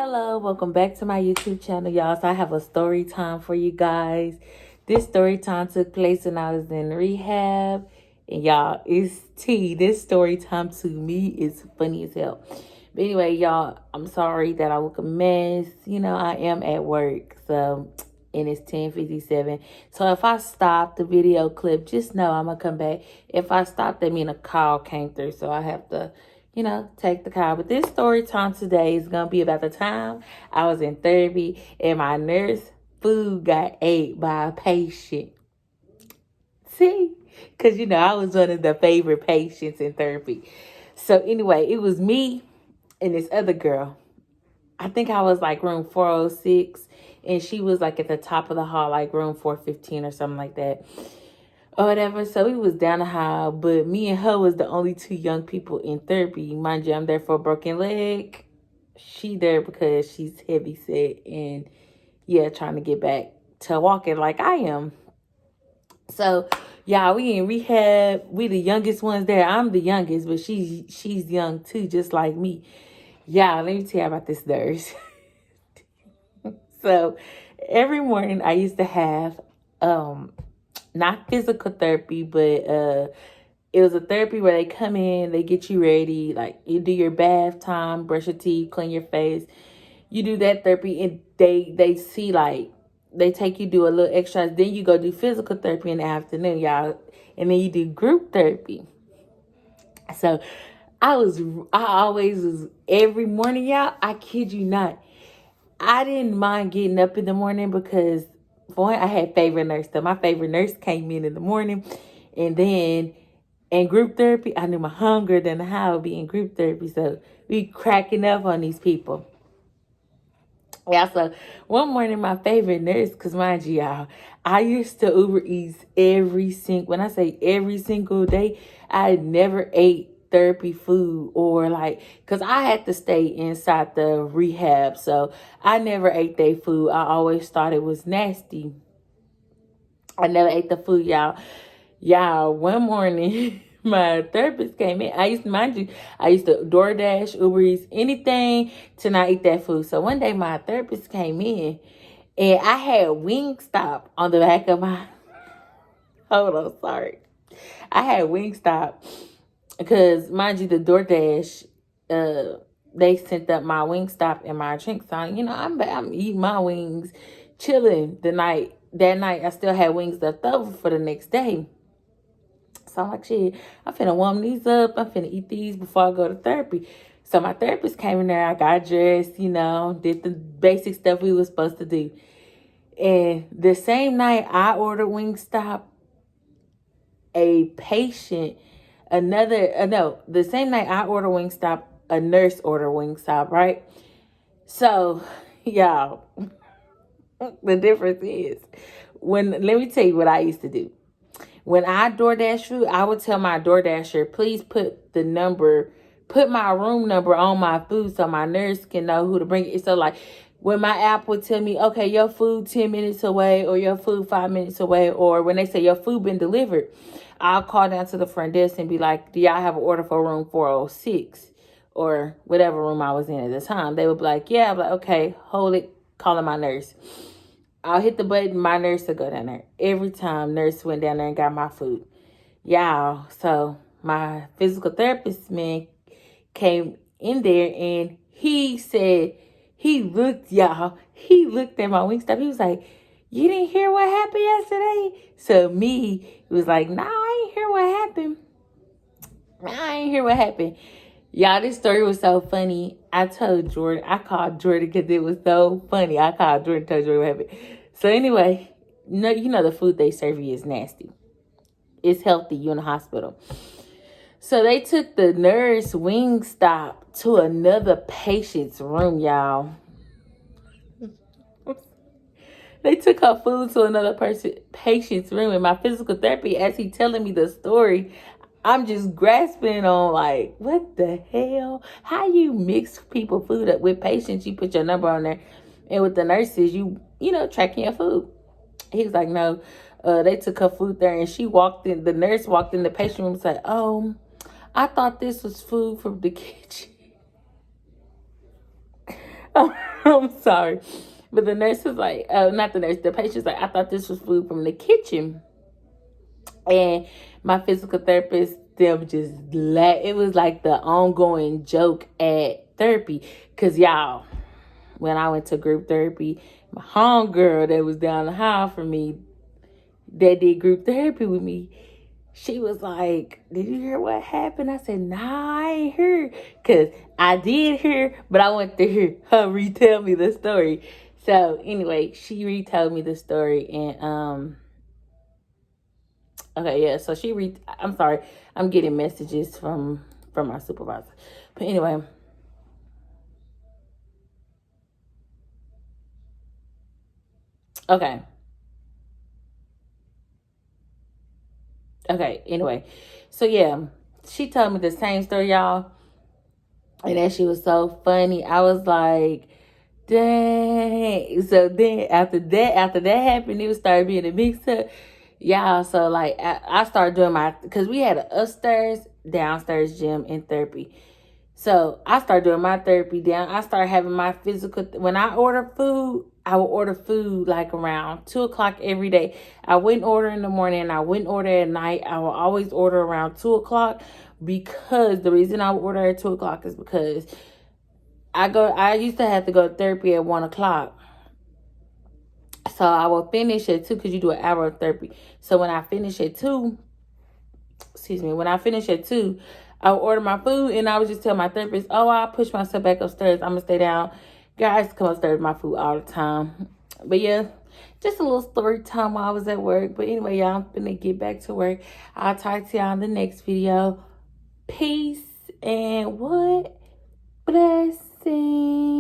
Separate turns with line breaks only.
Hello, welcome back to my YouTube channel, y'all. So I have a story time for you guys. This story time took place when I was in rehab. And y'all, it's tea. This story time to me is funny as hell. But anyway, y'all, I'm sorry that I look a mess. You know, I am at work. So, and it's 10:57. So if I stop the video clip, just know I'm going to come back. If I stop, that means a call came through. So I have to, take the call. But this story time today is going to be about the time I was in therapy and my nurse food got ate by a patient. See? Because, I was one of the favorite patients in therapy. So anyway, it was me and this other girl. I think I was like room 406 and she was like at the top of the hall, like room 415 or something like that. Or whatever. So we was down the hall, but me and her was the only two young people in therapy. Mind you, I'm there for a broken leg. She there because she's heavy set and trying to get back to walking like I am. So y'all, we in rehab. We the youngest ones there. I'm the youngest, but she's young too, just like me. Y'all, let me tell you about this nurse. So every morning I used to have not physical therapy, but it was a therapy where they come in, they get you ready, like you do your bath time, brush your teeth, clean your face. You do that therapy and they see like they take you do a little exercise, then you go do physical therapy in the afternoon, y'all, and then you do group therapy. So I always was every morning, y'all. I kid you not. I didn't mind getting up in the morning because for one, I had favorite nurse. So my favorite nurse came in the morning, and then in group therapy, I knew my hunger than how I would be in group therapy. So we cracking up on these people. Yeah, so one morning, my favorite nurse, because mind you, y'all, I used to Uber Eats when I say every single day, I never ate therapy food or because I had to stay inside the rehab. So I never ate their food. I always thought it was nasty. I never ate the food, y'all. Y'all, one morning, my therapist came in. I used to DoorDash, Uber Eats, anything to not eat that food. So one day my therapist came in and I had Wingstop on the back of my, hold on, sorry. I had Wingstop because mind you, the DoorDash, they sent up my Wingstop and my drink. So, I'm eating my wings, chilling that night, I still had wings left over for the next day. So I'm like, shit, I'm finna warm these up. I'm finna eat these before I go to therapy. So my therapist came in there. I got dressed, did the basic stuff we was supposed to do. And the same night I ordered Wingstop, the same night I ordered Wingstop, a nurse ordered Wingstop, right? So, y'all, the difference is let me tell you what I used to do. When I DoorDash food, I would tell my DoorDasher, please put my room number on my food so my nurse can know who to bring it. So like when my app would tell me, okay, your food 10 minutes away or your food 5 minutes away, or when they say your food been delivered, I'll call down to the front desk and be like, do y'all have an order for room 406 or whatever room I was in at the time? They would be like, yeah. I'm like, okay, hold it, calling my nurse. I'll hit the button, my nurse will go down there. Every time nurse went down there and got my food. Y'all, so my physical therapist man came in there and he said, he looked at my Wingstop. He was like, you didn't hear what happened yesterday? So me, it was like, nah, I ain't hear what happened. Y'all, this story was so funny. I called Jordan because it was so funny. I called Jordan, told Jordan what happened. So anyway, the food they serve you is nasty. It's healthy. You're in the hospital. So they took the nurse Wingstop to another patient's room, y'all. They took her food to another patient's room. In my physical therapy, as he telling me the story, I'm just grasping on like, what the hell? How you mix people food up with patients? You put your number on there, and with the nurses, you tracking your food. He was like, no, they took her food there, and the nurse walked in the patient room and said, oh, I thought this was food from the kitchen. I'm sorry. But the nurse was like, not the nurse, the patient was like, I thought this was food from the kitchen. And my physical therapist, them just it was like the ongoing joke at therapy. Cause y'all, when I went to group therapy, my homegirl that was down the hall from me, that did group therapy with me, she was like, did you hear what happened? I said, nah, I ain't heard. Because I did hear, but I want to hear her retell me the story. So anyway, she retold me the story. And, okay, yeah. So I'm sorry. I'm getting messages from my supervisor. But anyway. Okay. Okay, anyway. So yeah, she told me the same story, y'all. And that she was so funny. I was like, dang. So then after that happened, it started being a mix up. Y'all, so like I started doing because we had an upstairs, downstairs gym in therapy. So I started doing my therapy down. I started having my physical. When I order food, I will order food like around 2 o'clock every day. I wouldn't order in the morning. I wouldn't order at night. I will always order around 2 o'clock, because the reason I would order at 2 o'clock is because I used to have to go to therapy at 1 o'clock. So I will finish at 2, because you do an hour of therapy. So when I finish at 2, when I finish at 2, I would order my food, and I would just tell my therapist, oh, I'll push myself back upstairs. I'm going to stay down. Guys come upstairs with my food all the time. But yeah, just a little story time while I was at work. But anyway, y'all, I'm going to get back to work. I'll talk to y'all in the next video. Peace and what? Blessings.